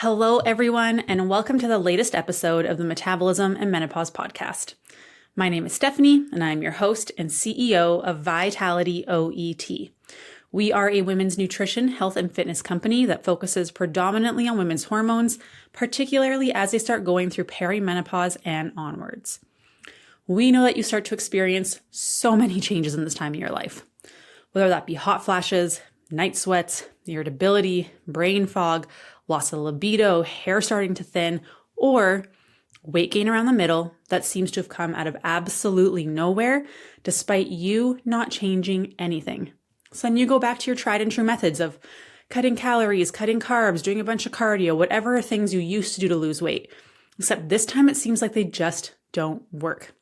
Hello, everyone, and welcome to the latest episode of the Metabolism and Menopause podcast. My name is Stephanie, and I'm your host and CEO of Vitality OET. We are a women's nutrition, health, and fitness company that focuses predominantly on women's hormones, particularly as they start going through perimenopause and onwards. We know that you start to experience so many changes in this time of your life, whether that be hot flashes, night sweats, irritability, brain fog, loss of libido, hair starting to thin, or weight gain around the middle that seems to have come out of absolutely nowhere despite you not changing anything. So then you go back to your tried and true methods of cutting calories, cutting carbs, doing a bunch of cardio, whatever things you used to do to lose weight. Except this time it seems like they just don't work.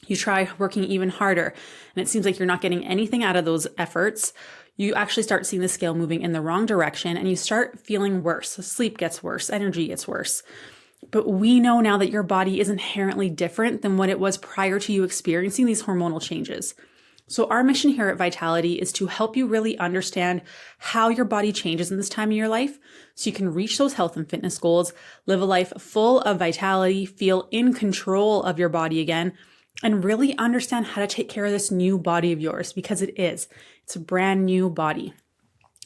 You try working even harder and it seems like you're not getting anything out of those efforts. You actually start seeing the scale moving in the wrong direction and you start feeling worse. Sleep gets worse, energy gets worse. But we know now that your body is inherently different than what it was prior to you experiencing these hormonal changes. So our mission here at Vitality is to help you really understand how your body changes in this time of your life so you can reach those health and fitness goals, live a life full of vitality, feel in control of your body again, and really understand how to take care of this new body of yours because it's a brand new body.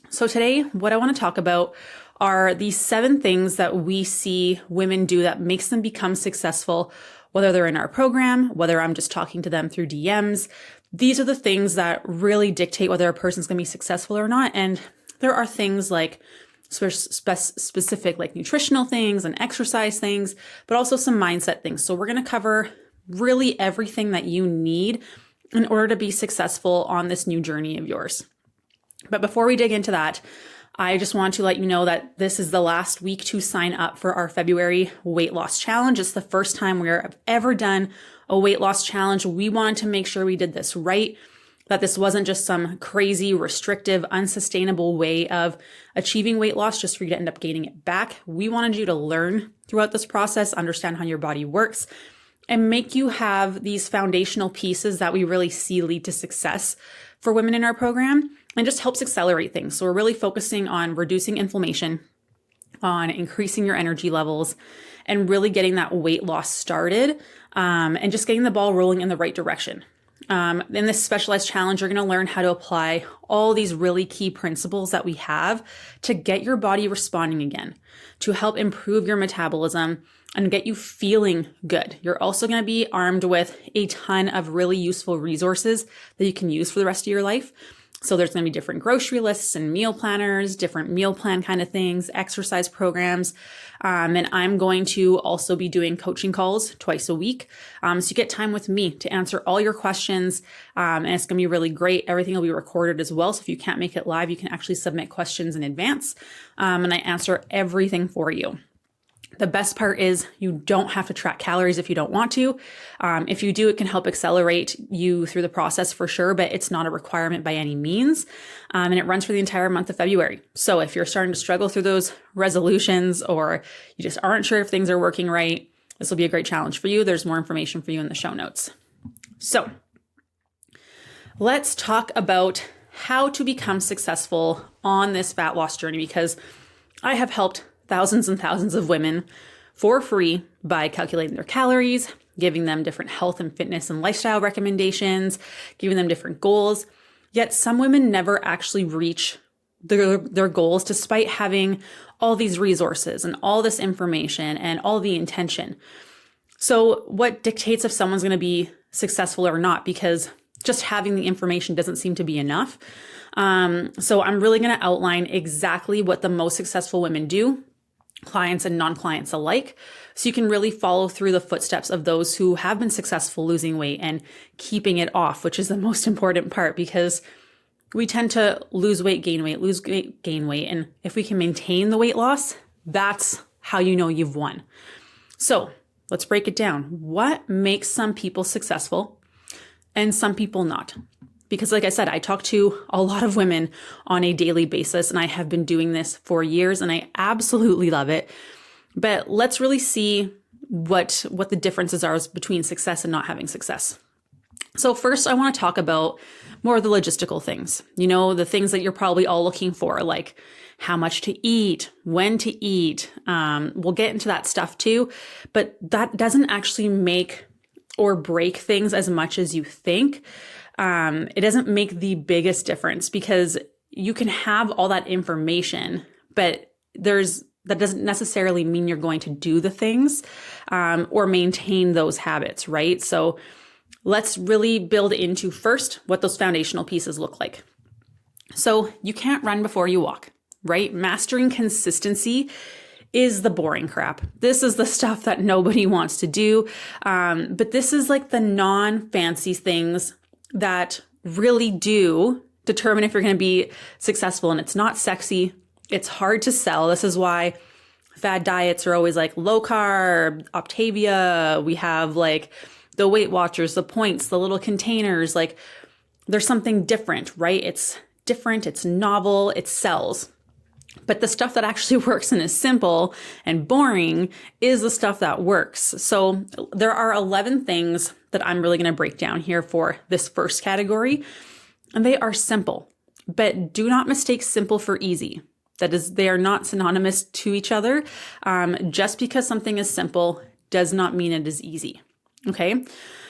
So today, what I want to talk about are these 7 things that we see women do that makes them become successful, whether they're in our program, whether I'm just talking to them through DMs. These are the things that really dictate whether a person's going to be successful or not. And there are things like specific like nutritional things and exercise things, but also some mindset things. So we're going to cover really everything that you need in order to be successful on this new journey of yours. But before we dig into that, I just want to let you know that this is the last week to sign up for our February weight loss challenge. It's the first time we've ever done a weight loss challenge. We wanted to make sure we did this right, that this wasn't just some crazy, restrictive, unsustainable way of achieving weight loss just for you to end up gaining it back. We wanted you to learn throughout this process, understand how your body works, and make you have these foundational pieces that we really see lead to success for women in our program and just helps accelerate things. So we're really focusing on reducing inflammation, on increasing your energy levels, and really getting that weight loss started and just getting the ball rolling in the right direction. In this specialized challenge, you're going to learn how to apply all these really key principles that we have to get your body responding again, to help improve your metabolism and get you feeling good. You're also going to be armed with a ton of really useful resources that you can use for the rest of your life. So there's going to be different grocery lists and meal planners, different meal plan kind of things, exercise programs. And I'm going to also be doing coaching calls twice a week. So you get time with me to answer all your questions. And it's going to be really great. Everything will be recorded as well. So if you can't make it live, you can actually submit questions in advance. And I answer everything for you. The best part is you don't have to track calories if you don't want to. If you do, it can help accelerate you through the process for sure, but it's not a requirement by any means. And it runs for the entire month of February. So if you're starting to struggle through those resolutions or you just aren't sure if things are working right, this will be a great challenge for you. There's more information for you in the show notes. So let's talk about how to become successful on this fat loss journey, because I have helped thousands and thousands of women for free by calculating their calories, giving them different health and fitness and lifestyle recommendations, giving them different goals. Yet some women never actually reach their goals despite having all these resources and all this information and all the intention. So what dictates if someone's going to be successful or not? Because just having the information doesn't seem to be enough. So I'm really going to outline exactly what the most successful women do, clients and non-clients alike, so you can really follow through the footsteps of those who have been successful losing weight and keeping it off, which is the most important part, because we tend to lose weight, gain weight, lose weight, gain weight. And if we can maintain the weight loss, that's how you know you've won. So let's break it down. What makes some people successful and some people not? Because like I said, I talk to a lot of women on a daily basis, and I have been doing this for years, and I absolutely love it. But let's really see what the differences are between success and not having success. So first, I want to talk about more of the logistical things, the things that you're probably all looking for, like how much to eat, when to eat. We'll get into that stuff too, but that doesn't actually make or break things as much as you think. It doesn't make the biggest difference because you can have all that information, but that doesn't necessarily mean you're going to do the things or maintain those habits, right? So let's really build into first what those foundational pieces look like. So you can't run before you walk, right? Mastering consistency is the boring crap. This is the stuff that nobody wants to do. But this is like the non-fancy things that really do determine if you're going to be successful. And it's not sexy. It's hard to sell. This is why fad diets are always like low carb, Optavia. We have like the Weight Watchers, the points, the little containers. Like there's something different, right? It's different. It's novel. It sells. But the stuff that actually works and is simple and boring is the stuff that works. So there are 11 things that I'm really going to break down here for this first category. And they are simple, but do not mistake simple for easy. That is, they are not synonymous to each other. Just because something is simple does not mean it is easy. Okay.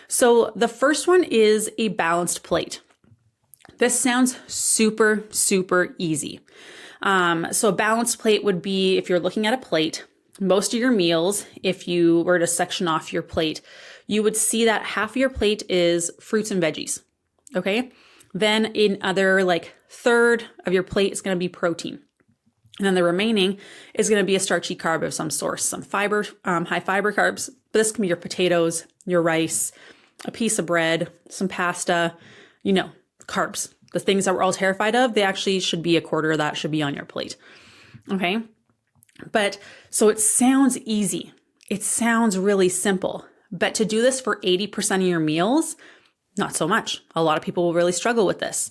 So the first one is a balanced plate. This sounds super, super easy. So a balanced plate would be, if you're looking at a plate, most of your meals, if you were to section off your plate, you would see that half of your plate is fruits and veggies. Okay. Then in other like third of your plate is going to be protein. And then the remaining is going to be a starchy carb of some source, some fiber, high fiber carbs. But this can be your potatoes, your rice, a piece of bread, some pasta, carbs. The things that we're all terrified of, they actually should be a quarter of that should be on your plate. Okay. But so it sounds easy. It sounds really simple. But to do this for 80% of your meals, not so much. A lot of people will really struggle with this.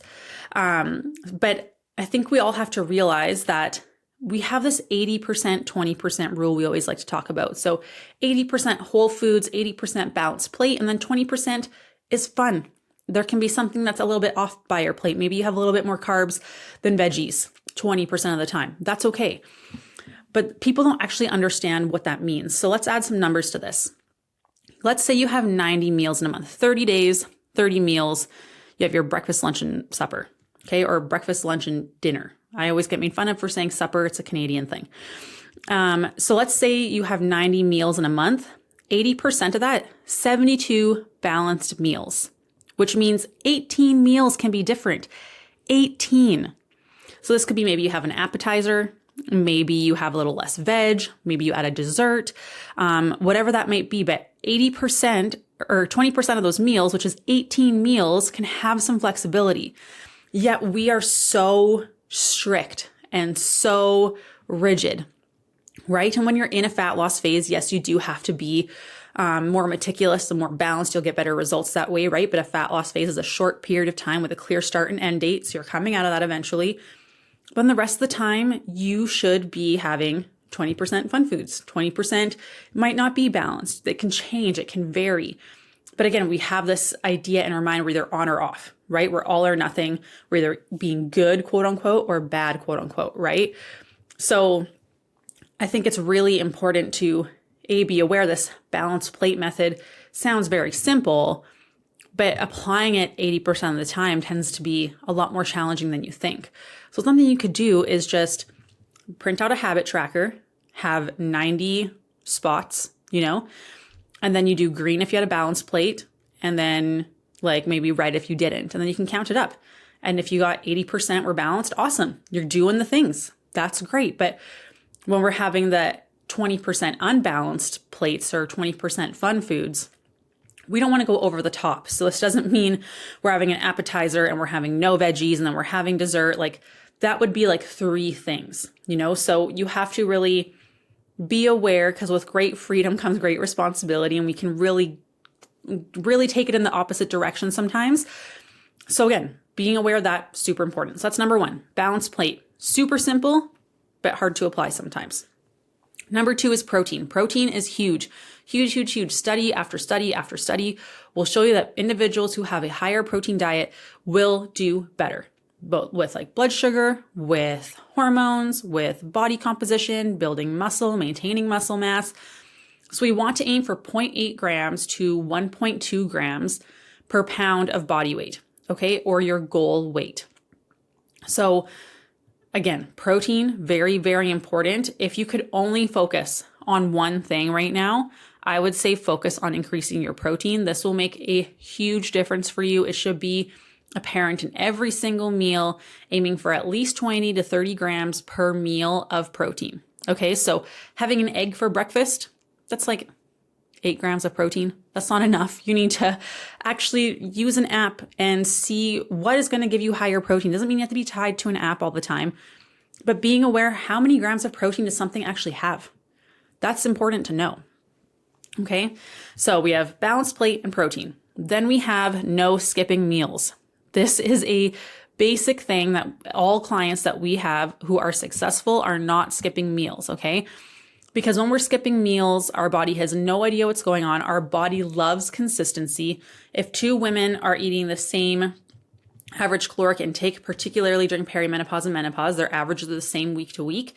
But I think we all have to realize that we have this 80%, 20% rule we always like to talk about. So 80% whole foods, 80% balanced plate, and then 20% is fun. There can be something that's a little bit off by your plate. Maybe you have a little bit more carbs than veggies 20% of the time. That's okay. But people don't actually understand what that means. So let's add some numbers to this. Let's say you have 90 meals in a month, 30 days, 30 meals. You have your breakfast, lunch, and supper, okay? Or breakfast, lunch, and dinner. I always get made fun of for saying supper. It's a Canadian thing. So let's say you have 90 meals in a month. 80% of that, 72 balanced meals, which means 18 meals can be different. 18. So this could be maybe you have an appetizer, maybe you have a little less veg, maybe you add a dessert, whatever that might be. But 80% or 20% of those meals, which is 18 meals, can have some flexibility. Yet we are so strict and so rigid, right? And when you're in a fat loss phase, yes, you do have to be more meticulous and more balanced. You'll get better results that way, right? But a fat loss phase is a short period of time with a clear start and end date. So you're coming out of that eventually. But the rest of the time, you should be having 20% fun foods. 20% might not be balanced. It can change. It can vary. But again, we have this idea in our mind we're either on or off, right? We're all or nothing. We're either being good, quote unquote, or bad, quote unquote, right? So I think it's really important to be aware this balanced plate method sounds very simple, but applying it 80% of the time tends to be a lot more challenging than you think. So something you could do is just print out a habit tracker, have 90 spots, and then you do green if you had a balanced plate, and then like maybe red if you didn't, and then you can count it up. And if you got 80% were balanced, awesome. You're doing the things. That's great. But when we're having the 20% unbalanced plates or 20% fun foods, we don't want to go over the top. So this doesn't mean we're having an appetizer and we're having no veggies and then we're having dessert. Like that would be like 3 things, So you have to really be aware, because with great freedom comes great responsibility, and we can really, really take it in the opposite direction sometimes. So again, being aware of that, super important. So that's number 1, balanced plate. Super simple, but hard to apply sometimes. Number 2 is protein. Protein is huge, huge, huge, huge. Study after study after study will show you that individuals who have a higher protein diet will do better, both with like blood sugar, with hormones, with body composition, building muscle, maintaining muscle mass. So we want to aim for 0.8 grams to 1.2 grams per pound of body weight, okay, or your goal weight. So again, protein, very, very important. If you could only focus on one thing right now, I would say focus on increasing your protein. This will make a huge difference for you. It should be apparent in every single meal, aiming for at least 20 to 30 grams per meal of protein. Okay, so having an egg for breakfast, that's like 8 grams of protein. That's not enough. You need to actually use an app and see what is going to give you higher protein. Doesn't mean you have to be tied to an app all the time, but being aware how many grams of protein does something actually have. That's important to know. Okay, so we have balanced plate and protein. Then we have no skipping meals. This is a basic thing that all clients that we have who are successful are not skipping meals, okay? Because when we're skipping meals, our body has no idea what's going on. Our body loves consistency. If 2 women are eating the same average caloric intake, particularly during perimenopause and menopause, their averages are the same week to week.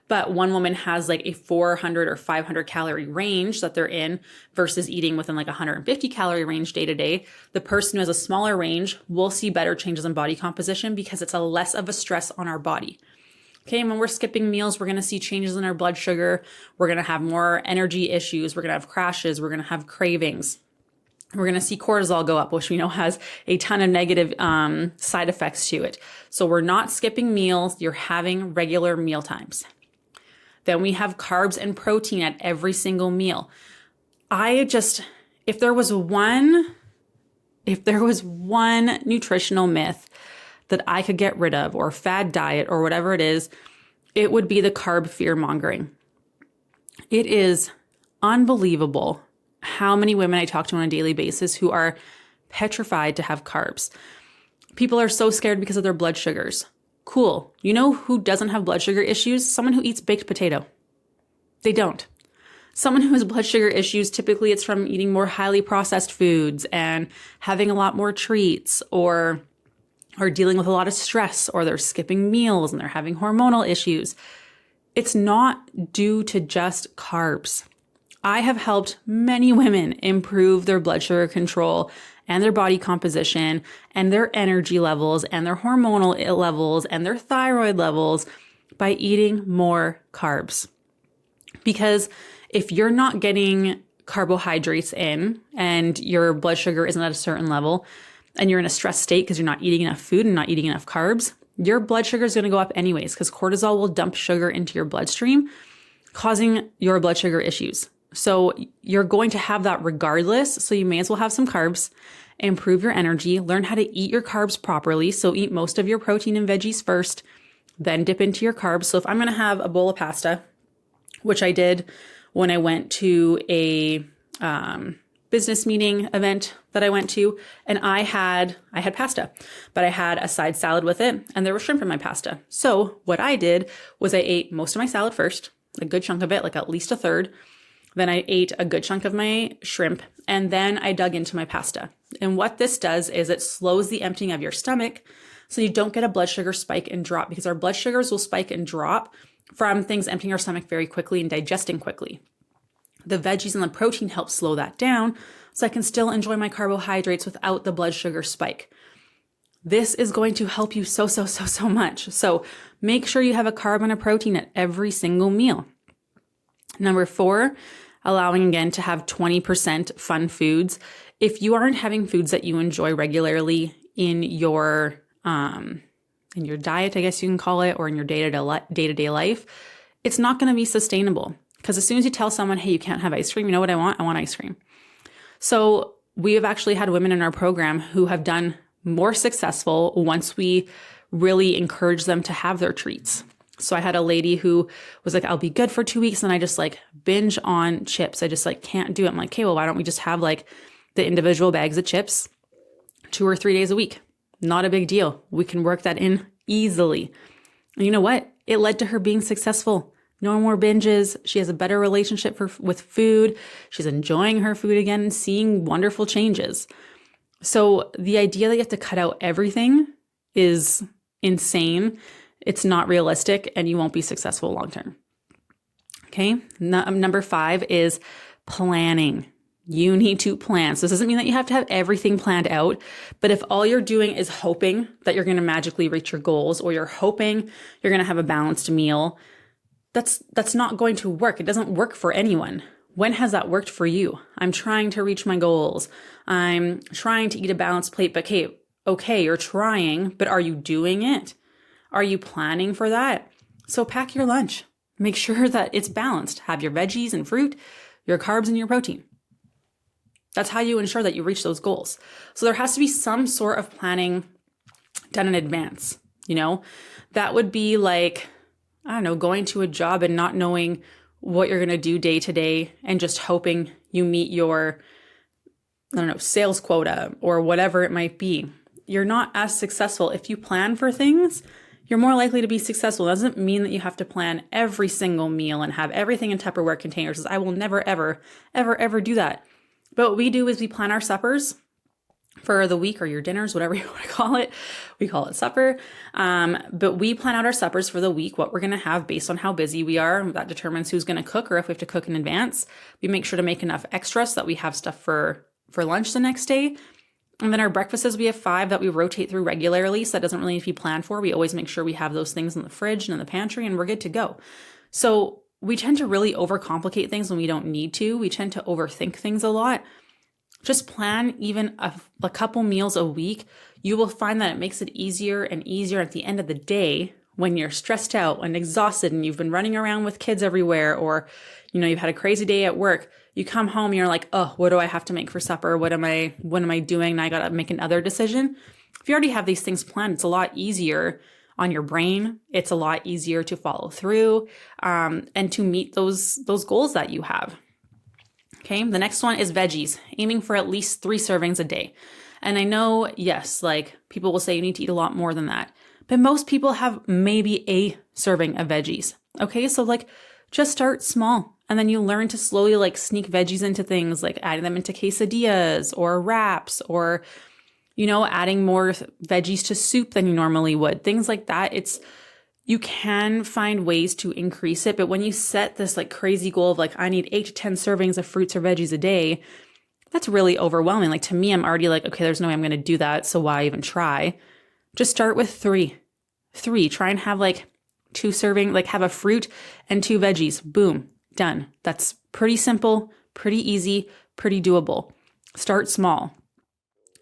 But one woman has like a 400 or 500 calorie range that they're in versus eating within like 150 calorie range day to day. The person who has a smaller range will see better changes in body composition because it's a less of a stress on our body. Okay, and when we're skipping meals, we're going to see changes in our blood sugar. We're going to have more energy issues. We're going to have crashes. We're going to have cravings. We're going to see cortisol go up, which we know has a ton of negative side effects to it. So we're not skipping meals. You're having regular meal times. Then we have carbs and protein at every single meal. If there was one nutritional myth that I could get rid of, or fad diet, or whatever it is, it would be the carb fear mongering. It is unbelievable how many women I talk to on a daily basis who are petrified to have carbs. People are so scared because of their blood sugars. Cool. You know who doesn't have blood sugar issues? Someone who eats baked potato. They don't. Someone who has blood sugar issues, typically it's from eating more highly processed foods and having a lot more treats, or dealing with a lot of stress, or they're skipping meals and they're having hormonal issues. It's not due to just carbs. I have helped many women improve their blood sugar control and their body composition and their energy levels and their hormonal levels and their thyroid levels by eating more carbs. Because if you're not getting carbohydrates in and your blood sugar isn't at a certain level and you're in a stress state because you're not eating enough food and not eating enough carbs, your blood sugar is going to go up anyways because cortisol will dump sugar into your bloodstream, causing your blood sugar issues. So you're going to have that regardless. So you may as well have some carbs, improve your energy, learn how to eat your carbs properly. So eat most of your protein and veggies first, then dip into your carbs. So if I'm going to have a bowl of pasta, which I did when I went to a business meeting event that I went to, and I had pasta, but I had a side salad with it, and there was shrimp in my pasta. So what I did was I ate most of my salad first, a good chunk of it, like at least a third. Then I ate a good chunk of my shrimp, and then I dug into my pasta. And what this does is it slows the emptying of your stomach so you don't get a blood sugar spike and drop, because our blood sugars will spike and drop from things emptying our stomach very quickly and digesting quickly. The veggies and the protein help slow that down so I can still enjoy my carbohydrates without the blood sugar spike. This is going to help you so much. So make sure you have a carb and a protein at every single meal. Number 4, allowing again to have 20% fun foods. If you aren't having foods that you enjoy regularly in your diet, I guess you can call it, or in your day-to-day life, it's not going to be sustainable. Because as soon as you tell someone, hey, you can't have ice cream, you know what I want? I want ice cream. So we have actually had women in our program who have done more successful once we really encourage them to have their treats. So I had a lady who was like, I'll be good for 2 weeks. And I just like binge on chips. I just like can't do it. I'm like, okay, well, why don't we just have like the individual bags of chips 2 or 3 days a week? Not a big deal. We can work that in easily. And you know what? It led to her being successful. no more binges. She has a better relationship with food. She's enjoying her food again and seeing wonderful changes. So the idea that you have to cut out everything is insane. It's not realistic and you won't be successful long term. Okay. Number 5 is planning. You need to plan. So this doesn't mean that you have to have everything planned out, but if all you're doing is hoping that you're going to magically reach your goals, or you're hoping you're going to have a balanced meal, that's not going to work. It doesn't work for anyone. When has that worked for you? I'm trying to reach my goals. I'm trying to eat a balanced plate, but okay, you're trying, but are you doing it? Are you planning for that? So pack your lunch. Make sure that it's balanced. Have your veggies and fruit, your carbs and your protein. That's how you ensure that you reach those goals. So there has to be some sort of planning done in advance. That would be like, I don't know, going to a job and not knowing what you're going to do day to day and just hoping you meet your, sales quota or whatever it might be. You're not as successful. If you plan for things, you're more likely to be successful. It doesn't mean that you have to plan every single meal and have everything in Tupperware containers. I will never, ever, ever, ever do that. But what we do is we plan our suppers for the week, or your dinners, whatever you want to call it. We call it supper. But we plan out our suppers for the week, what we're going to have based on how busy we are. That determines who's going to cook or if we have to cook in advance. We make sure to make enough extra so that we have stuff for lunch the next day. And then our breakfasts, we have 5 that we rotate through regularly. So that doesn't really need to be planned for. We always make sure we have those things in the fridge and in the pantry, and we're good to go. So we tend to really overcomplicate things when we don't need to. We tend to overthink things a lot. Just plan even a couple meals a week. You will find that it makes it easier and easier at the end of the day when you're stressed out and exhausted and you've been running around with kids everywhere, or, you've had a crazy day at work. You come home and you're like, oh, what do I have to make for supper? What am I doing? And I got to make another decision. If you already have these things planned, it's a lot easier on your brain. It's a lot easier to follow through and to meet those goals that you have. Okay, the next one is veggies, aiming for at least 3 servings a day. And I know, yes, like people will say you need to eat a lot more than that, but most people have maybe a serving of veggies. Okay, so just start small, and then you learn to slowly sneak veggies into things, like adding them into quesadillas or wraps, or adding more veggies to soup than you normally would, things like that. You can find ways to increase it, but when you set this crazy goal of I need 8 to 10 servings of fruits or veggies a day, that's really overwhelming. To me, I'm already okay, there's no way I'm going to do that. So why even try? Just start with 3. Try and have 2 serving, have a fruit and 2 veggies. Boom, done. That's pretty simple, pretty easy, pretty doable. Start small.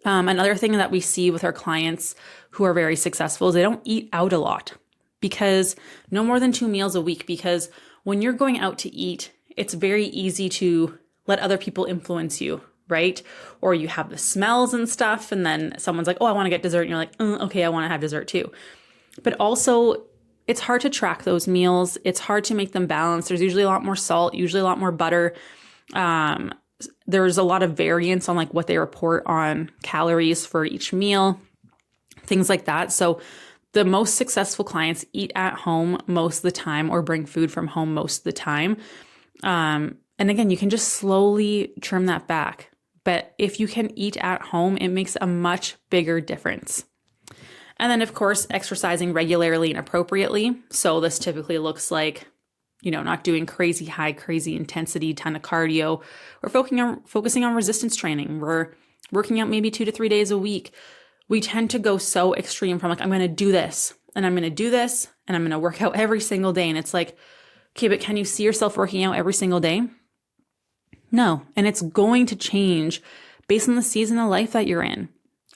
Another thing that we see with our clients who are very successful is they don't eat out a lot. Because no more than 2 meals a week, because when you're going out to eat, it's very easy to let other people influence you, right? Or you have the smells and stuff, and then someone's like, oh, I want to get dessert. And you're like, okay, I want to have dessert too. But also, it's hard to track those meals. It's hard to make them balanced. There's usually a lot more salt, usually a lot more butter. There's a lot of variance on what they report on calories for each meal, things like that. So the most successful clients eat at home most of the time, or bring food from home most of the time. And again, you can just slowly trim that back. But if you can eat at home, it makes a much bigger difference. And then, of course, exercising regularly and appropriately. So this typically looks like, not doing crazy high, crazy intensity, ton of cardio. We're focusing on resistance training. We're working out maybe 2 to 3 days a week. We tend to go so extreme from I'm going to do this and I'm going to do this and I'm going to work out every single day. And it's okay, but can you see yourself working out every single day? No. And it's going to change based on the season of life that you're in.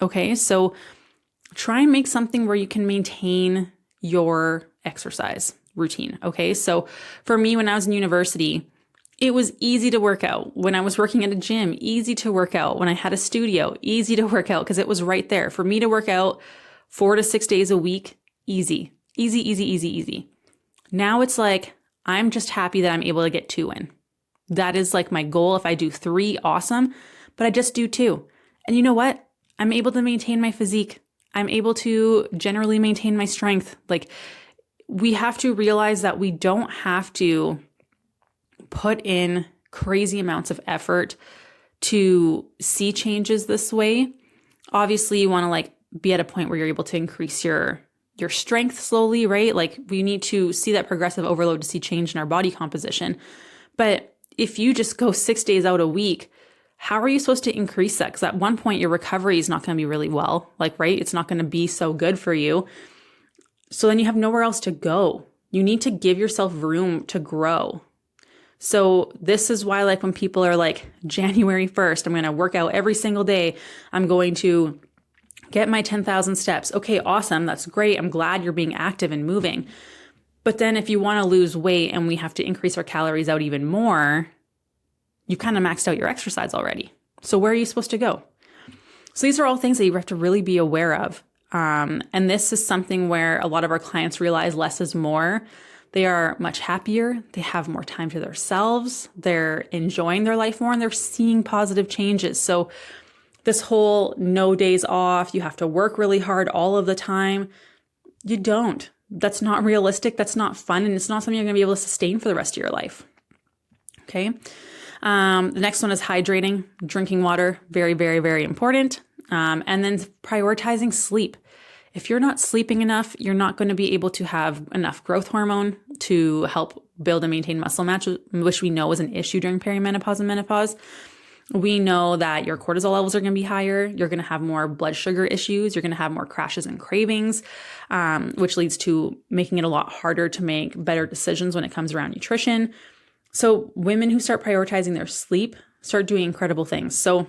Okay. So try and make something where you can maintain your exercise routine. Okay. So for me, when I was in university, it was easy to work out. When I was working at a gym, easy to work out. When I had a studio, easy to work out because it was right there. For me to work out 4 to 6 days a week, easy. Now it's I'm just happy that I'm able to get 2 in. That is my goal. If I do 3, awesome. But I just do 2. And you know what? I'm able to maintain my physique. I'm able to generally maintain my strength. we have to realize that we don't have to put in crazy amounts of effort to see changes this way. Obviously, you want to be at a point where you're able to increase your strength slowly, right? We need to see that progressive overload to see change in our body composition. But if you just go 6 days out a week, how are you supposed to increase that? Because at one point your recovery is not going to be really well, right? It's not going to be so good for you. So then you have nowhere else to go. You need to give yourself room to grow. So this is why when people are January 1st, I'm going to work out every single day. I'm going to get my 10,000 steps. Okay, awesome. That's great. I'm glad you're being active and moving. But then if you want to lose weight and we have to increase our calories out even more, you've kind of maxed out your exercise already. So where are you supposed to go? So these are all things that you have to really be aware of. And this is something where a lot of our clients realize less is more. They are much happier. They have more time to themselves. They're enjoying their life more and they're seeing positive changes. So this whole no days off, you have to work really hard all of the time. You don't. That's not realistic. That's not fun. And it's not something you're going to be able to sustain for the rest of your life. Okay. The next one is hydrating, drinking water. Very, very, very important. And then prioritizing sleep. If you're not sleeping enough, you're not going to be able to have enough growth hormone to help build and maintain muscle mass, which we know is an issue during perimenopause and menopause. We know that your cortisol levels are going to be higher. You're going to have more blood sugar issues. You're going to have more crashes and cravings, which leads to making it a lot harder to make better decisions when it comes around nutrition. So women who start prioritizing their sleep start doing incredible things. So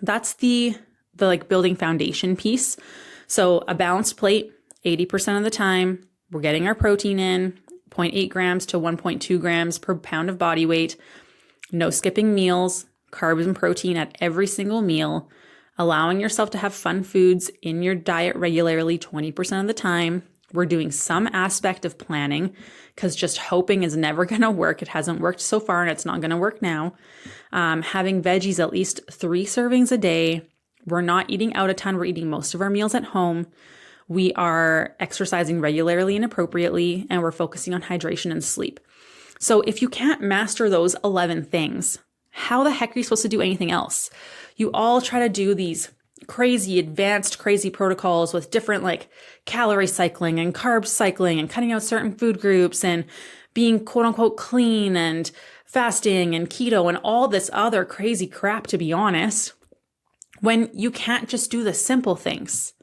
that's the building foundation piece. So a balanced plate, 80% of the time, we're getting our protein in, 0.8 grams to 1.2 grams per pound of body weight, no skipping meals, carbs and protein at every single meal, allowing yourself to have fun foods in your diet regularly 20% of the time. We're doing some aspect of planning because just hoping is never going to work. It hasn't worked so far and it's not going to work now. Having veggies at least 3 servings a day. We're not eating out a ton. We're eating most of our meals at home. We are exercising regularly and appropriately, and we're focusing on hydration and sleep. So if you can't master those 11 things, how the heck are you supposed to do anything else? You all try to do these crazy, advanced, crazy protocols with different calorie cycling and carb cycling and cutting out certain food groups and being quote unquote clean and fasting and keto and all this other crazy crap, to be honest, when you can't just do the simple things.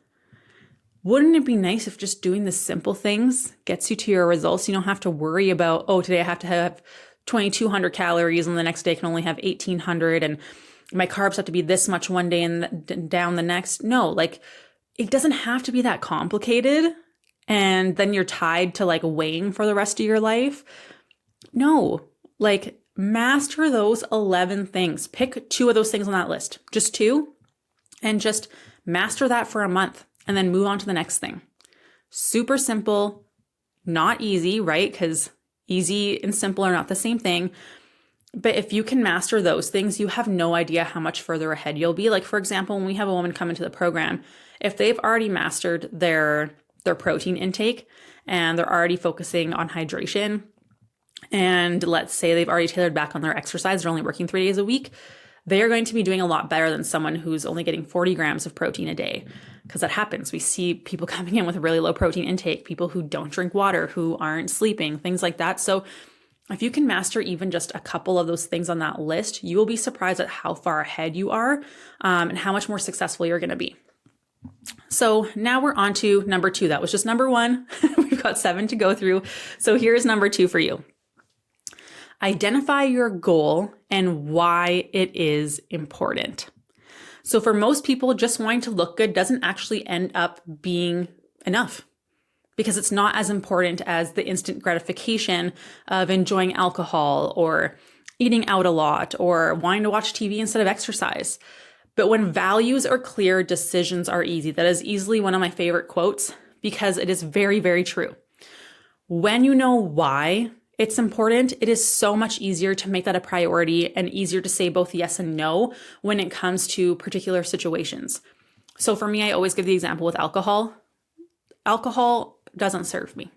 Wouldn't it be nice if just doing the simple things gets you to your results? You don't have to worry about, today I have to have 2,200 calories and the next day I can only have 1,800 and my carbs have to be this much one day and down the next. No, it doesn't have to be that complicated and then you're tied to weighing for the rest of your life. No, master those 11 things. Pick 2 of those things on that list, just 2, and just master that for a month and then move on to the next thing. Super simple, not easy, right? Because easy and simple are not the same thing. But if you can master those things, you have no idea how much further ahead you'll be. For example, when we have a woman come into the program, if they've already mastered their protein intake and they're already focusing on hydration, and let's say they've already tailored back on their exercise, they're only working 3 days a week, they are going to be doing a lot better than someone who's only getting 40 grams of protein a day. Because that happens. We see people coming in with a really low protein intake, people who don't drink water, who aren't sleeping, things like that. So if you can master even just a couple of those things on that list, you will be surprised at how far ahead you are and how much more successful you're going to be. So now we're on to number 2. That was just number 1. We've got 7 to go through. So here's number 2 for you. Identify your goal and why it is important. So for most people, just wanting to look good doesn't actually end up being enough because it's not as important as the instant gratification of enjoying alcohol or eating out a lot or wanting to watch TV instead of exercise. But when values are clear, decisions are easy. That is easily one of my favorite quotes because it is very, very true. When you know why it's important, it is so much easier to make that a priority and easier to say both yes and no when it comes to particular situations. So for me, I always give the example with alcohol. Alcohol doesn't serve me.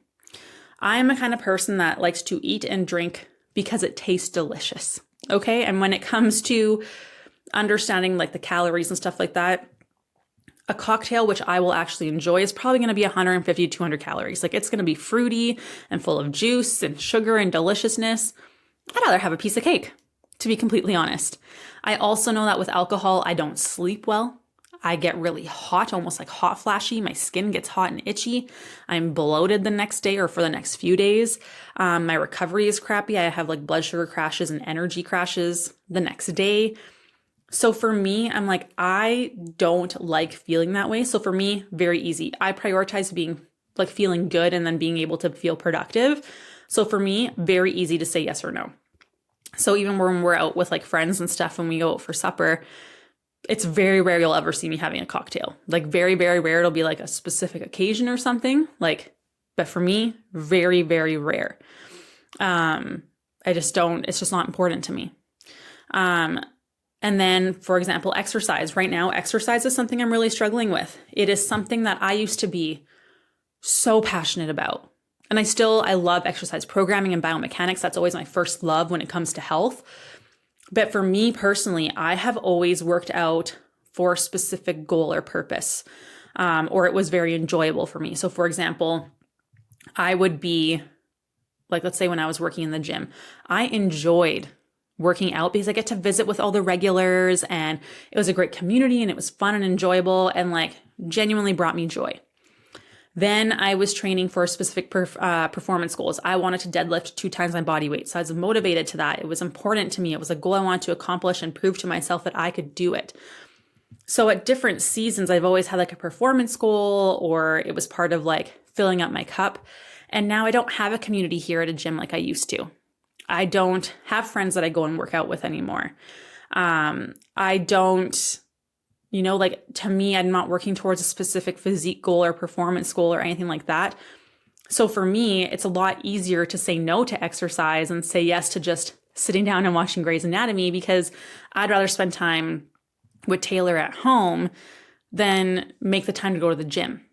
I'm a kind of person that likes to eat and drink because it tastes delicious. Okay. And when it comes to understanding like the calories and stuff like that, a cocktail, which I will actually enjoy, is probably going to be 150 to 200 calories. Like it's going to be fruity and full of juice and sugar and deliciousness. I'd rather have a piece of cake, to be completely honest. I also know that with alcohol, I don't sleep well. I get really hot, almost like hot flashy. My skin gets hot and itchy. I'm bloated the next day or for the next few days. My recovery is crappy. I have like blood sugar crashes and energy crashes the next day. So for me, I'm like, I don't like feeling that way. So for me, very easy. I prioritize being like feeling good and then being able to feel productive. So for me, very easy to say yes or no. So even when we're out with like friends and stuff, when we go out for supper, it's very rare you'll ever see me having a cocktail. Like very, very rare. It'll be like a specific occasion or something like, but for me, very, very rare. I just don't, it's just not important to me. And then, for example, exercise. Right now, exercise is something I'm really struggling with. It is something that I used to be so passionate about. And I love exercise programming and biomechanics. That's always my first love when it comes to health. But for me personally, I have always worked out for a specific goal or purpose, or it was very enjoyable for me. So for example, I would be like, let's say when I was working in the gym, I enjoyed working out because I get to visit with all the regulars and it was a great community and it was fun and enjoyable and like genuinely brought me joy. Then I was training for specific performance goals. I wanted to deadlift 2 times my body weight. So I was motivated to that. It was important to me. It was a goal I wanted to accomplish and prove to myself that I could do it. So at different seasons, I've always had like a performance goal or it was part of like filling up my cup. And now I don't have a community here at a gym like I used to. I don't have friends that I go and work out with anymore. I don't, like to me, I'm not working towards a specific physique goal or performance goal or anything like that. So for me, it's a lot easier to say no to exercise and say yes to just sitting down and watching Grey's Anatomy because I'd rather spend time with Taylor at home than make the time to go to the gym.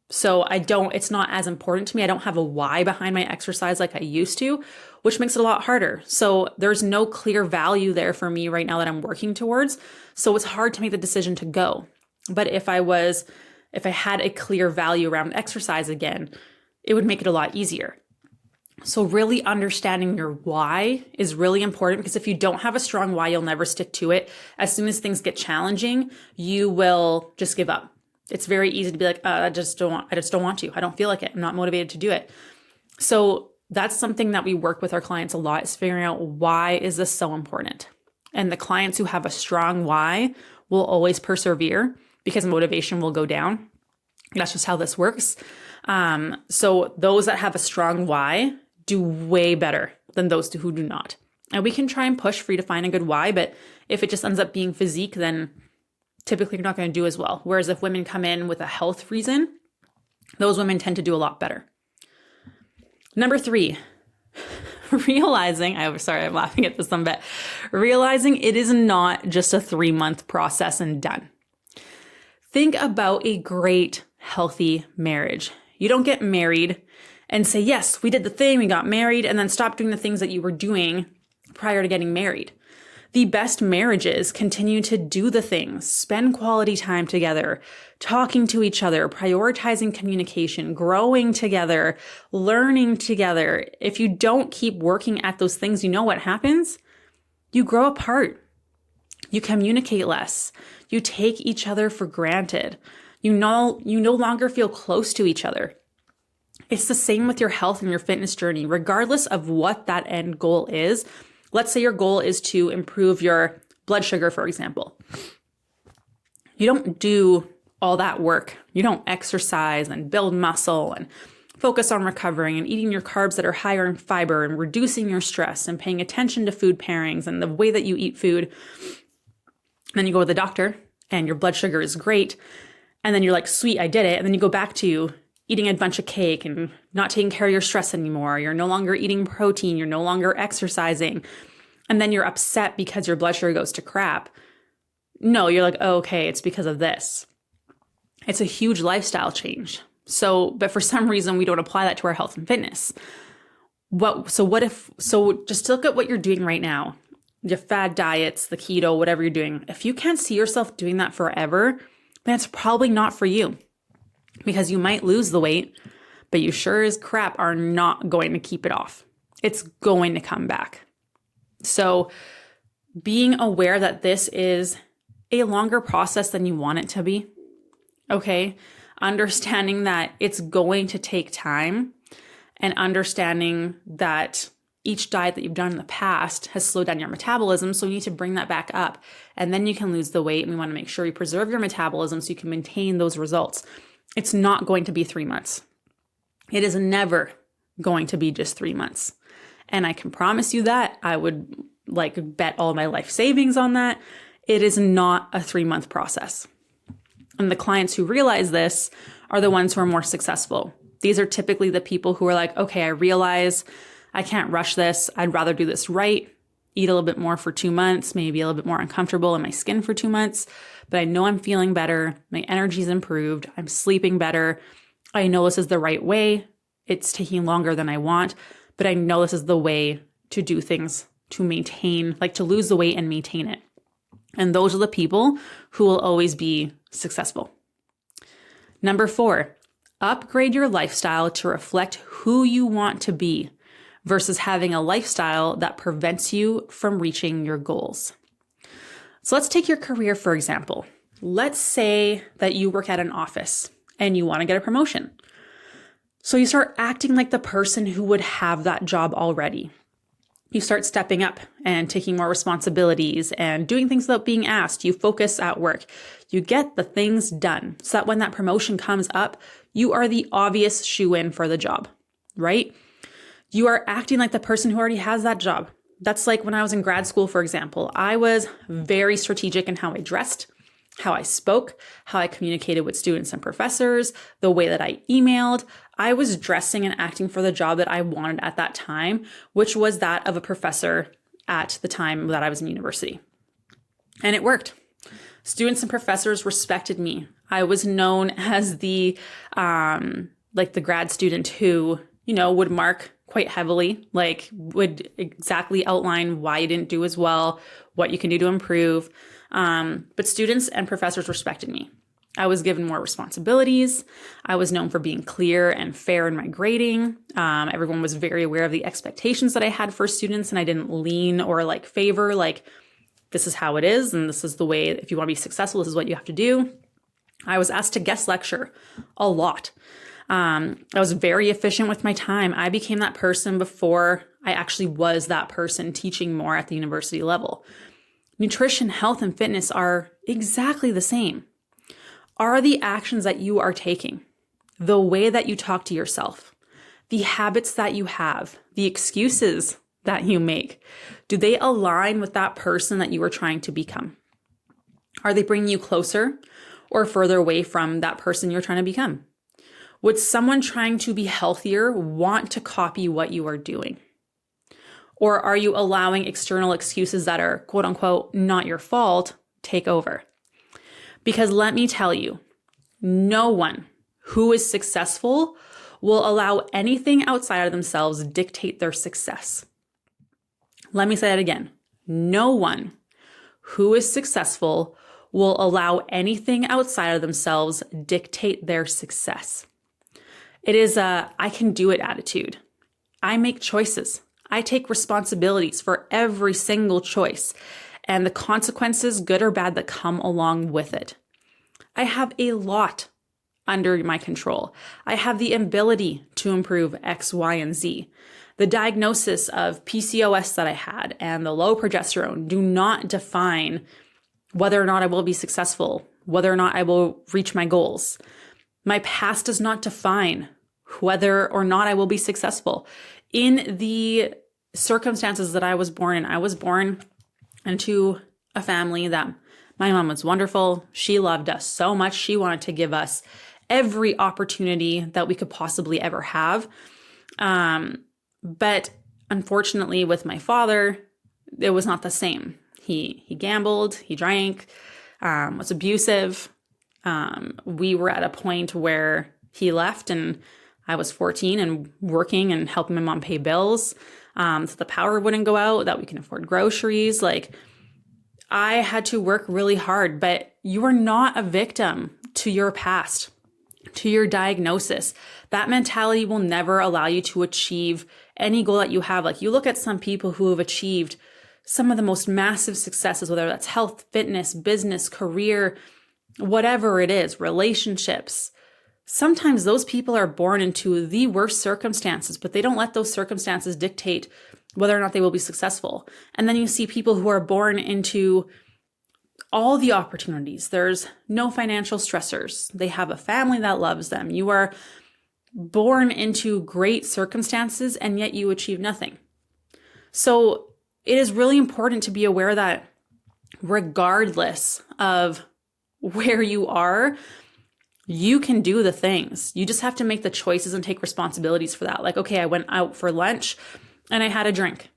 So it's not as important to me. I don't have a why behind my exercise like I used to, which makes it a lot harder. So there's no clear value there for me right now that I'm working towards. So it's hard to make the decision to go. But if I had a clear value around exercise again, it would make it a lot easier. So really understanding your why is really important because if you don't have a strong why, you'll never stick to it. As soon as things get challenging, you will just give up. It's very easy to be like, I just don't want to. I don't feel like it. I'm not motivated to do it. So that's something that we work with our clients a lot is figuring out why is this so important? And the clients who have a strong why will always persevere because motivation will go down. That's just how this works. So those that have a strong why do way better than those who do not. And we can try and push for you to find a good why, but if it just ends up being physique, then typically you're not going to do as well. Whereas if women come in with a health reason, those women tend to do a lot better. Number 3, realizing, I'm laughing at this some bit, realizing it is not just a 3-month process and done. Think about a great, healthy marriage. You don't get married and say, yes, we did the thing, we got married, and then stop doing the things that you were doing prior to getting married. The best marriages continue to do the things, spend quality time together, talking to each other, prioritizing communication, growing together, learning together. If you don't keep working at those things, you know what happens? You grow apart. You communicate less. You take each other for granted. You no longer feel close to each other. It's the same with your health and your fitness journey, regardless of what that end goal is. Let's say your goal is to improve your blood sugar, for example. You don't do all that work. You don't exercise and build muscle and focus on recovering and eating your carbs that are higher in fiber and reducing your stress and paying attention to food pairings and the way that you eat food. And then you go to the doctor and your blood sugar is great. And then you're like, sweet, I did it. And then you go back to eating a bunch of cake and not taking care of your stress anymore. You're no longer eating protein. You're no longer exercising. And then you're upset because your blood sugar goes to crap. No, you're like, oh, okay, it's because of this. It's a huge lifestyle change. But for some reason, we don't apply that to our health and fitness. So just look at what you're doing right now, your fad diets, the keto, whatever you're doing. If you can't see yourself doing that forever, then it's probably not for you, because you might lose the weight, but you sure as crap are not going to keep it off. It's going to come back. So being aware that this is a longer process than you want it to be, okay? Understanding that it's going to take time, and understanding that each diet that you've done in the past has slowed down your metabolism, so you need to bring that back up, and then you can lose the weight, and we want to make sure you preserve your metabolism so you can maintain those results. It's not going to be 3 months. It is never going to be just 3 months. And I can promise you that. I would bet all my life savings on that. It is not a 3-month process. And the clients who realize this are the ones who are more successful. These are typically the people who are like, okay, I realize I can't rush this. I'd rather do this right, eat a little bit more for 2 months, maybe a little bit more uncomfortable in my skin for 2 months, but I know I'm feeling better. My energy's improved. I'm sleeping better. I know this is the right way. It's taking longer than I want, but I know this is the way to do things to maintain, to lose the weight and maintain it. And those are the people who will always be successful. Number 4, upgrade your lifestyle to reflect who you want to be versus having a lifestyle that prevents you from reaching your goals. So let's take your career, for example. Let's say that you work at an office and you want to get a promotion. So you start acting like the person who would have that job already. You start stepping up and taking more responsibilities and doing things without being asked. You focus at work. You get the things done so that when that promotion comes up, you are the obvious shoo-in for the job, right? You are acting like the person who already has that job. That's like when I was in grad school, for example. I was very strategic in how I dressed, how I spoke, how I communicated with students and professors, the way that I emailed. I was dressing and acting for the job that I wanted at that time, which was that of a professor at the time that I was in university. And it worked. Students and professors respected me. I was known as the grad student who, would mark quite heavily, would exactly outline why you didn't do as well, what you can do to improve. But students and professors respected me. I was given more responsibilities. I was known for being clear and fair in my grading. Everyone was very aware of the expectations that I had for students, and I didn't lean or favor, this is how it is, and this is the way, if you want to be successful, this is what you have to do. I was asked to guest lecture a lot. I was very efficient with my time. I became that person before I actually was that person teaching more at the university level. Nutrition, health, and fitness are exactly the same. Are the actions that you are taking, the way that you talk to yourself, the habits that you have, the excuses that you make, do they align with that person that you are trying to become? Are they bringing you closer or further away from that person you're trying to become? Would someone trying to be healthier want to copy what you are doing? Or are you allowing external excuses that are, quote unquote, not your fault, take over? Because let me tell you, no one who is successful will allow anything outside of themselves dictate their success. Let me say that again. No one who is successful will allow anything outside of themselves dictate their success. It is a I can do it attitude. I make choices. I take responsibilities for every single choice and the consequences, good or bad, that come along with it. I have a lot under my control. I have the ability to improve X, Y, and Z. The diagnosis of PCOS that I had and the low progesterone do not define whether or not I will be successful, whether or not I will reach my goals. My past does not define whether or not I will be successful. In the circumstances that I was born in, I was born into a family that my mom was wonderful. She loved us so much. She wanted to give us every opportunity that we could possibly ever have. But unfortunately with my father, it was not the same. He gambled, he drank, was abusive. We were at a point where, He left and I was 14 and working and helping my mom pay bills. So the power wouldn't go out, that we can afford groceries. Like, I had to work really hard, but you are not a victim to your past, to your diagnosis. That mentality will never allow you to achieve any goal that you have. Like, you look at some people who have achieved some of the most massive successes, whether that's health, fitness, business, career, whatever it is, relationships. Sometimes those people are born into the worst circumstances, but they don't let those circumstances dictate whether or not they will be successful. And then you see people who are born into all the opportunities. There's no financial stressors. They have a family that loves them. You are born into great circumstances, and yet you achieve nothing. So it is really important to be aware that regardless of where you are, you can do the things. You just have to make the choices and take responsibilities for that. Like, okay, I went out for lunch and I had a drink.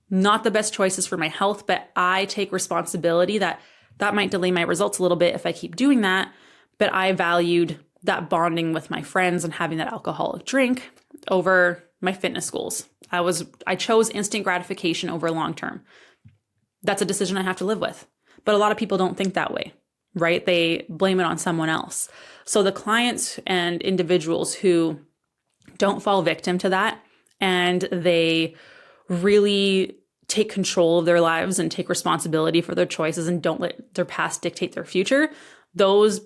Not the best choices for my health, but I take responsibility that might delay my results a little bit if I keep doing that. But I valued that bonding with my friends and having that alcoholic drink over my fitness goals. I chose instant gratification over long term. That's a decision I have to live with. But a lot of people don't think that way, right? They blame it on someone else. So the clients and individuals who don't fall victim to that, and they really take control of their lives and take responsibility for their choices and don't let their past dictate their future, those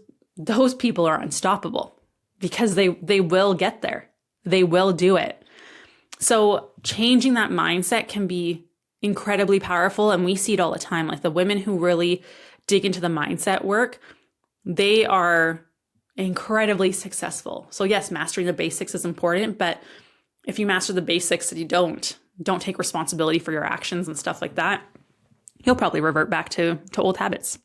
people are unstoppable because they will get there. They will do it. So changing that mindset can be incredibly powerful. And we see it all the time. Like, the women who really dig into the mindset work, they are incredibly successful. So yes, mastering the basics is important, but if you master the basics and you don't take responsibility for your actions and stuff like that, you'll probably revert back to old habits.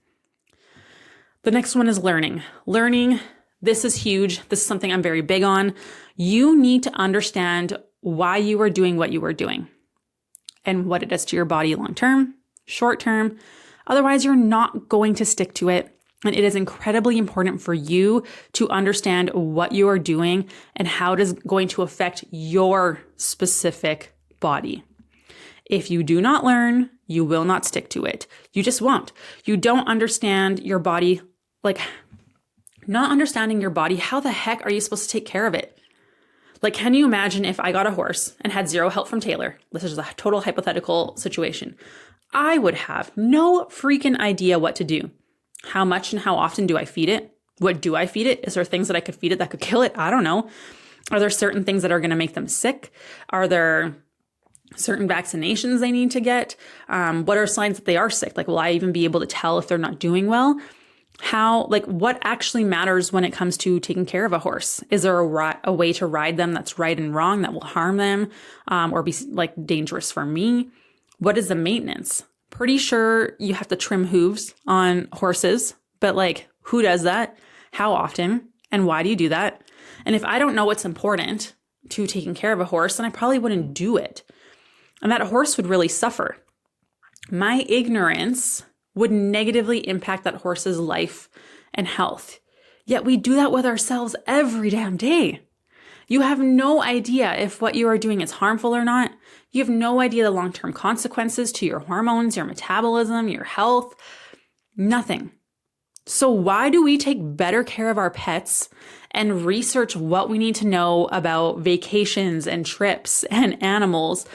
The next one is learning. Learning, this is huge. This is something I'm very big on. You need to understand why you are doing what you are doing and what it does to your body long-term, short-term. Otherwise, you're not going to stick to it. And it is incredibly important for you to understand what you are doing and how it is going to affect your specific body. If you do not learn, you will not stick to it. You just won't. You don't understand your body. Like, not understanding your body, how the heck are you supposed to take care of it? Like, can you imagine if I got a horse and had zero help from Taylor? This is a total hypothetical situation. I would have no freaking idea what to do. How much and how often do I feed it? What do I feed it? Is there things that I could feed it that could kill it? I don't know. Are there certain things that are going to make them sick? Are there certain vaccinations they need to get? What are signs that they are sick? Like, will I even be able to tell if they're not doing well? What actually matters when it comes to taking care of a horse? Is there a way to ride them that's right and wrong that will harm them or be dangerous for me? What is the maintenance? Pretty sure you have to trim hooves on horses, but who does that? How often? And why do you do that? And if I don't know what's important to taking care of a horse, then I probably wouldn't do it. And that horse would really suffer. My ignorance would negatively impact that horse's life and health. Yet we do that with ourselves every damn day. You have no idea if what you are doing is harmful or not. You have no idea the long-term consequences to your hormones, your metabolism, your health, nothing. So why do we take better care of our pets and research what we need to know about vacations and trips and animals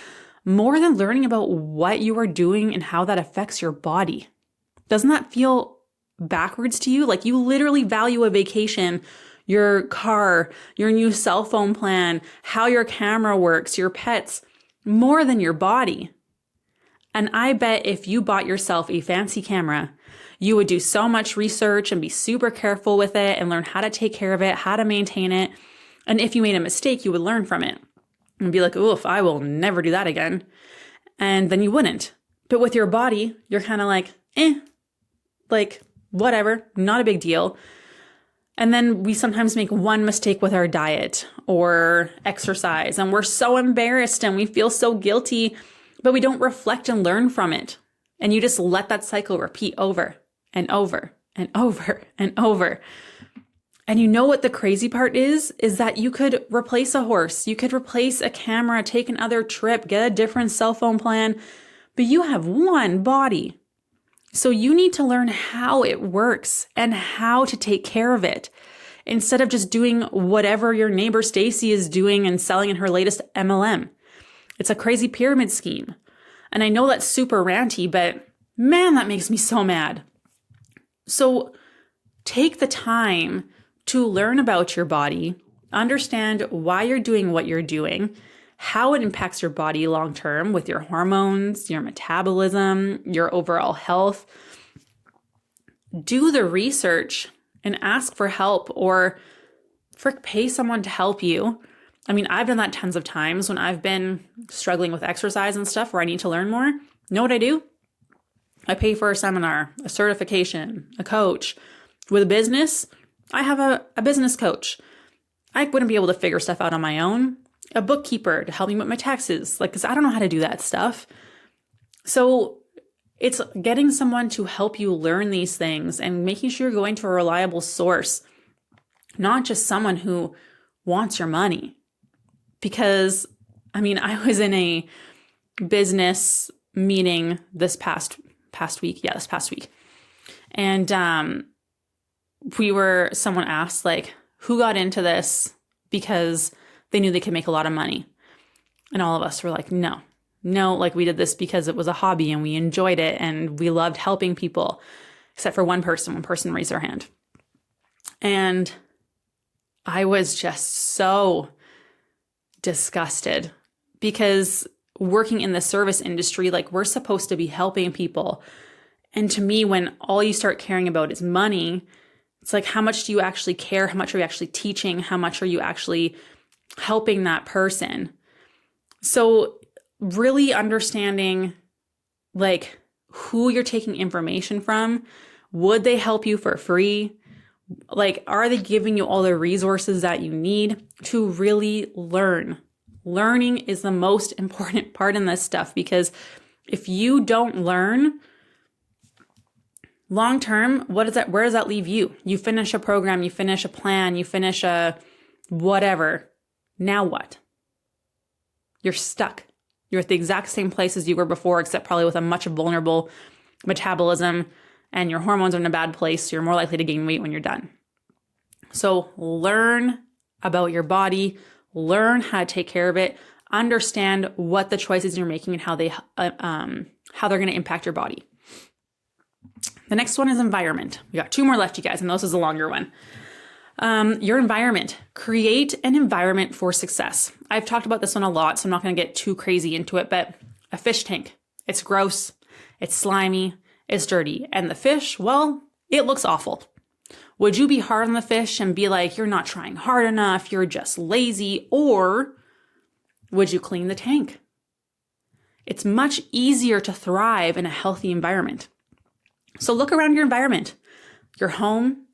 more than learning about what you are doing and how that affects your body? Doesn't that feel backwards to you? Like, you literally value a vacation, your car, your new cell phone plan, how your camera works, your pets, more than your body. And I bet if you bought yourself a fancy camera, you would do so much research and be super careful with it and learn how to take care of it, how to maintain it. And if you made a mistake, you would learn from it and be like, oof, I will never do that again. And then you wouldn't. But with your body, you're kind of whatever, not a big deal. And then we sometimes make one mistake with our diet or exercise, and we're so embarrassed and we feel so guilty, but we don't reflect and learn from it. And you just let that cycle repeat over and over and over and over. And you know what the crazy part is that you could replace a horse, you could replace a camera, take another trip, get a different cell phone plan, but you have one body. So you need to learn how it works and how to take care of it instead of just doing whatever your neighbor Stacy is doing and selling in her latest MLM. It's a crazy pyramid scheme. And I know that's super ranty, but man, that makes me so mad. So take the time to learn about your body, understand why you're doing what you're doing, how it impacts your body long term with your hormones, your metabolism, your overall health. Do the research and ask for help or pay someone to help you. I mean, I've done that tons of times when I've been struggling with exercise and stuff where I need to learn more. Know what I do? I pay for a seminar, a certification, a coach. With a business, I have a business coach. I wouldn't be able to figure stuff out on my own. A bookkeeper to help me with my taxes, because I don't know how to do that stuff. So it's getting someone to help you learn these things and making sure you're going to a reliable source, not just someone who wants your money. Because, I mean, I was in a business meeting this past week. Yeah, this past week. And someone asked, like, who got into this because they knew they could make a lot of money? And all of us were like, no, like we did this because it was a hobby and we enjoyed it and we loved helping people, except for one person raised their hand. And I was just so disgusted because working in the service industry, like we're supposed to be helping people. And to me, when all you start caring about is money, it's like, how much do you actually care? How much are you actually teaching? How much are you actually helping that person? So really understanding like who you're taking information from. Would they help you for free? Like, are they giving you all the resources that you need to really learn? Learning is the most important part in this stuff, because if you don't learn, long term, where does that leave you? You finish a program, you finish a plan, you finish a whatever. Now what? You're stuck. You're at the exact same place as you were before, except probably with a much vulnerable metabolism, and your hormones are in a bad place. So you're more likely to gain weight when you're done. So learn about your body, learn how to take care of it, understand what the choices you're making and how they're going to impact your body. The next one is environment. We got 2 more left, you guys, and this is a longer one. Your environment. Create an environment for success. I've talked about this one a lot, so I'm not going to get too crazy into it, but a fish tank. It's gross. It's slimy. It's dirty. And the fish, well, it looks awful. Would you be hard on the fish and be like, you're not trying hard enough, you're just lazy? Or would you clean the tank? It's much easier to thrive in a healthy environment. So look around your environment, your home,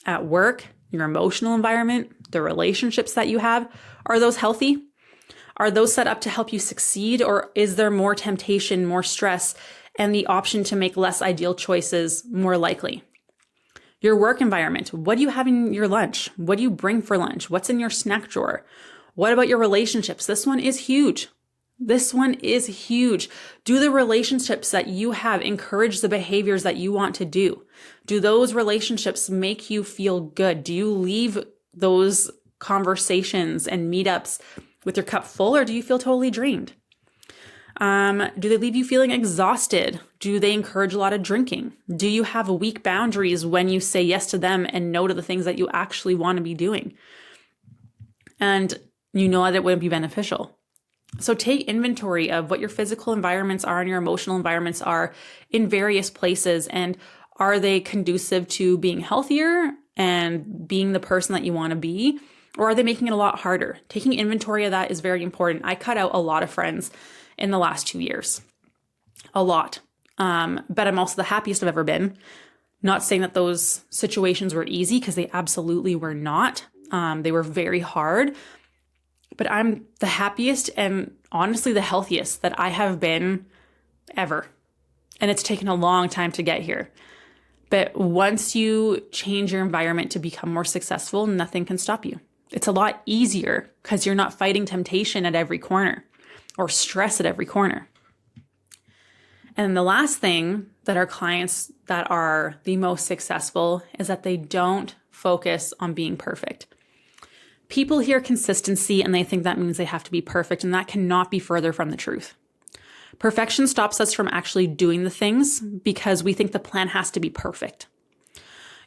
at work, your emotional environment, the relationships that you have. Are those healthy? Are those set up to help you succeed? Or is there more temptation, more stress, and the option to make less ideal choices more likely? Your work environment. What do you have in your lunch? What do you bring for lunch? What's in your snack drawer? What about your relationships? This one is huge. This one is huge. Do the relationships that you have encourage the behaviors that you want to do? Do those relationships make you feel good? Do you leave those conversations and meetups with your cup full, or do you feel totally drained? Do they leave you feeling exhausted? Do they encourage a lot of drinking? Do you have weak boundaries when you say yes to them and no to the things that you actually want to be doing? And you know that it wouldn't be beneficial. So take inventory of what your physical environments are and your emotional environments are in various places. And are they conducive to being healthier and being the person that you want to be? Or are they making it a lot harder? Taking inventory of that is very important. I cut out a lot of friends in the last 2 years. A lot. But I'm also the happiest I've ever been. Not saying that those situations were easy, because they absolutely were not. They were very hard. But I'm the happiest and honestly the healthiest that I have been ever. And it's taken a long time to get here. But once you change your environment to become more successful, nothing can stop you. It's a lot easier because you're not fighting temptation at every corner or stress at every corner. And the last thing that our clients that are the most successful is that they don't focus on being perfect. People hear consistency and they think that means they have to be perfect, and that cannot be further from the truth. Perfection stops us from actually doing the things because we think the plan has to be perfect.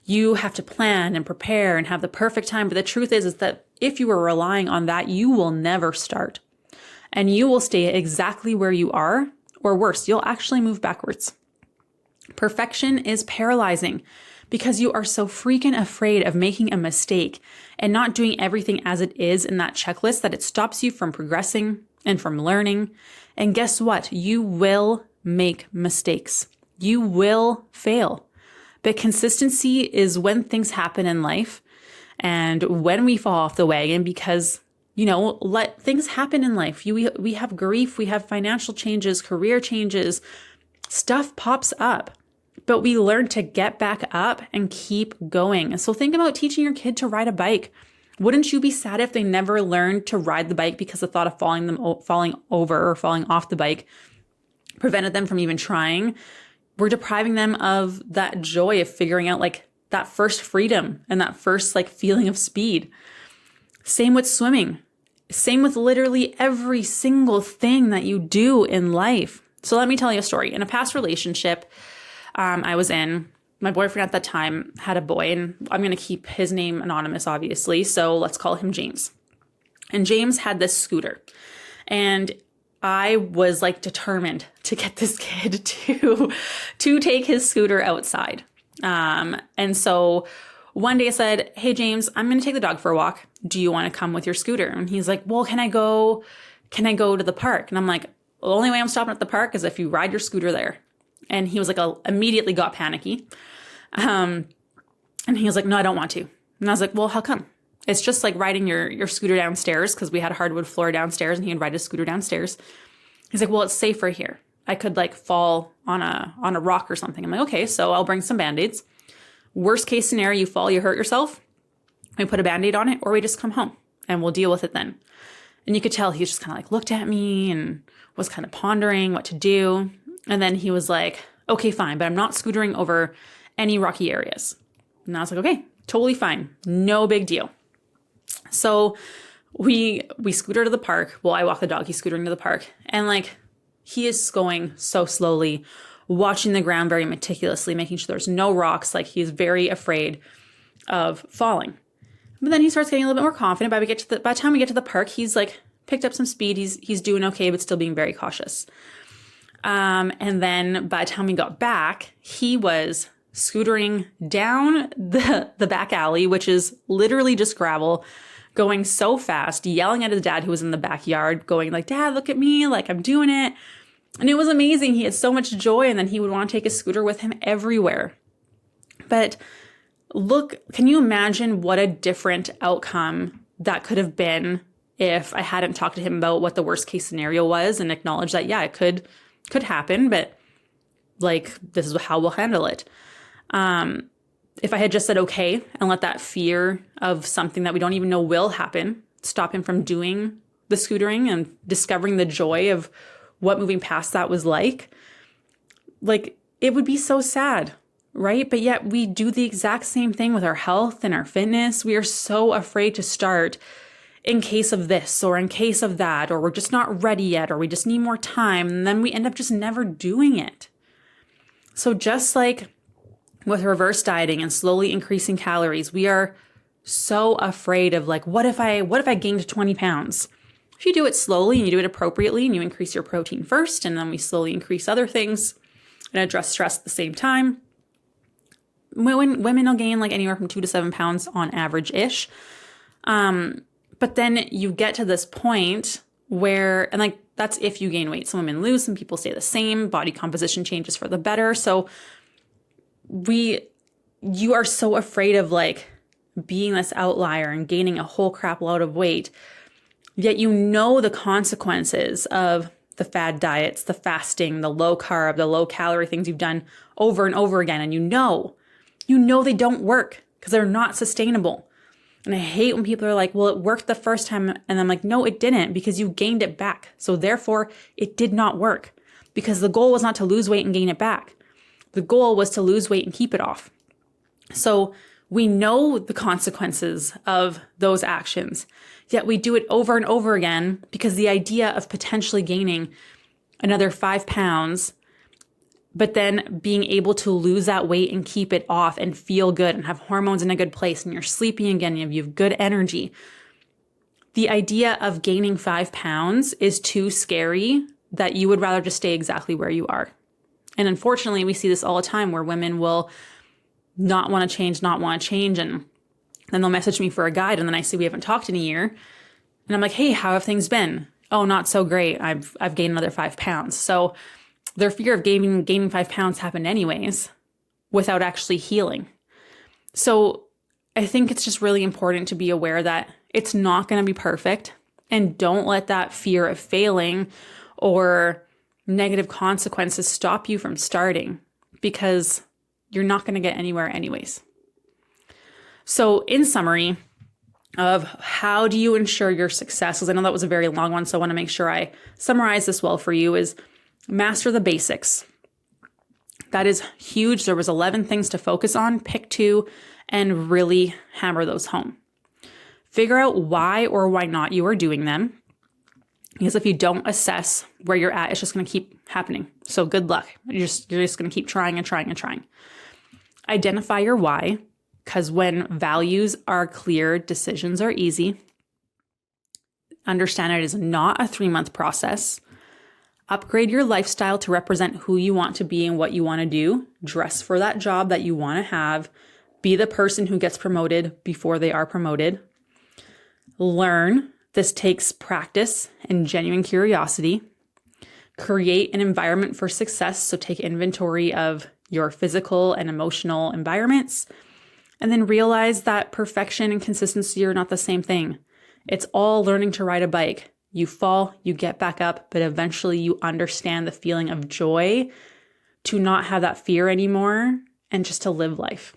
You have to plan and prepare and have the perfect time. But the truth is that if you are relying on that, you will never start. And you will stay exactly where you are, or worse, you'll actually move backwards. Perfection is paralyzing because you are so freaking afraid of making a mistake and not doing everything as it is in that checklist that it stops you from progressing and from learning. And guess what? You will make mistakes. You will fail. But consistency is when things happen in life and when we fall off the wagon because, let things happen in life. We have grief, we have financial changes, career changes, stuff pops up. But we learn to get back up and keep going. So think about teaching your kid to ride a bike. Wouldn't you be sad if they never learned to ride the bike because the thought of falling over or falling off the bike prevented them from even trying? We're depriving them of that joy of figuring out that first freedom and that first feeling of speed. Same with swimming. Same with literally every single thing that you do in life. So let me tell you a story. In a past relationship I was in, my boyfriend at that time had a boy, and I'm going to keep his name anonymous, obviously. So let's call him James. And James had this scooter, and I was determined to get this kid to take his scooter outside. And so one day I said, "Hey, James, I'm going to take the dog for a walk. Do you want to come with your scooter?" And he's like, "Well, can I go to the park?" And I'm like, "Well, the only way I'm stopping at the park is if you ride your scooter there." And he was immediately got panicky. And he was like, "No, I don't want to." And I was like, "Well, how come?" "It's just like riding your scooter downstairs," because we had a hardwood floor downstairs and he would ride his scooter downstairs. He's like, "Well, it's safer here. I could fall on a rock or something." I'm like, "Okay, so I'll bring some Band-Aids. Worst case scenario, you fall, you hurt yourself. We put a Band-Aid on it, or we just come home and we'll deal with it then." And you could tell he just kind of looked at me and was kind of pondering what to do. And then he was like, "Okay, fine, but I'm not scootering over any rocky areas." And I was like, "Okay, totally fine. No big deal." So we scooter to the park. Well, I walk the dog. He's scootering to the park. And he is going so slowly, watching the ground very meticulously, making sure there's no rocks. He's very afraid of falling. But then he starts getting a little bit more confident. By the time we get to the park, he's picked up some speed. He's doing okay, but still being very cautious. And then by the time we got back, he was scootering down the back alley, which is literally just gravel, going so fast, yelling at his dad who was in the backyard, going "Dad, look at me, I'm doing it." And it was amazing. He had so much joy, and then he would want to take his scooter with him everywhere. But look, can you imagine what a different outcome that could have been if I hadn't talked to him about what the worst case scenario was and acknowledged that, yeah, it could happen, but this is how we'll handle it. If I had just said okay and let that fear of something that we don't even know will happen stop him from doing the scootering and discovering the joy of what moving past that was like, it would be so sad, right? But yet we do the exact same thing with our health and our fitness. We are so afraid to start in case of this or in case of that, or we're just not ready yet, or we just need more time. And then we end up just never doing it. So just like with reverse dieting and slowly increasing calories, we are so afraid of what if I gained 20 pounds? If you do it slowly and you do it appropriately and you increase your protein first, and then we slowly increase other things and address stress at the same time, women will gain anywhere from 2 to 7 pounds on average-ish. But then you get to this point where, and that's if you gain weight. Some women lose, some people stay the same. Body composition changes for the better. So you are so afraid of being this outlier and gaining a whole crap load of weight. Yet the consequences of the fad diets, the fasting, the low carb, the low calorie things you've done over and over again. And You know they don't work because they're not sustainable. And I hate when people are like, well, it worked the first time. And I'm like, no, it didn't, because you gained it back. So therefore, it did not work, because the goal was not to lose weight and gain it back. The goal was to lose weight and keep it off. So we know the consequences of those actions, yet we do it over and over again, because the idea of potentially gaining another 5 pounds, but then being able to lose that weight and keep it off and feel good and have hormones in a good place and you're sleeping again, you have good energy. The idea of gaining 5 pounds is too scary that you would rather just stay exactly where you are. And unfortunately, we see this all the time where women will not want to change. And then they'll message me for a guide. And then I see we haven't talked in a year. And I'm like, hey, how have things been? Oh, not so great. I've gained another 5 pounds. So their fear of gaining 5 pounds happened anyways without actually healing. So I think it's just really important to be aware that it's not going to be perfect, and don't let that fear of failing or negative consequences stop you from starting, because you're not going to get anywhere anyways. So in summary of how do you ensure your success, because I know that was a very long one, so I want to make sure I summarize this well for you, is master the basics. That is huge. There was 11 things to focus on. Pick 2 and really hammer those home. Figure out why or why not you are doing them, because if you don't assess where you're at, it's just going to keep happening. So good luck. You're just going to keep trying and trying and trying. Identify your why, because when values are clear, decisions are easy. Understand it is not a 3-month process. Upgrade your lifestyle to represent who you want to be and what you want to do. Dress for that job that you want to have. Be the person who gets promoted before they are promoted. Learn. This takes practice and genuine curiosity. Create an environment for success. So take inventory of your physical and emotional environments. And then realize that perfection and consistency are not the same thing. It's all learning to ride a bike. You fall, you get back up, but eventually you understand the feeling of joy to not have that fear anymore and just to live life.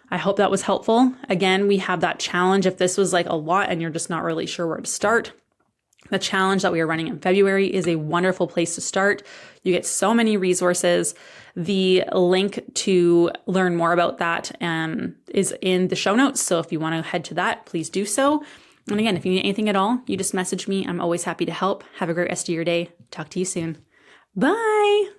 I hope that was helpful. Again, we have that challenge. If this was like a lot and you're just not really sure where to start, the challenge that we are running in February is a wonderful place to start. You get so many resources. The link to learn more about that is in the show notes. So if you want to head to that, please do so. And again, if you need anything at all, you just message me. I'm always happy to help. Have a great rest of your day. Talk to you soon. Bye.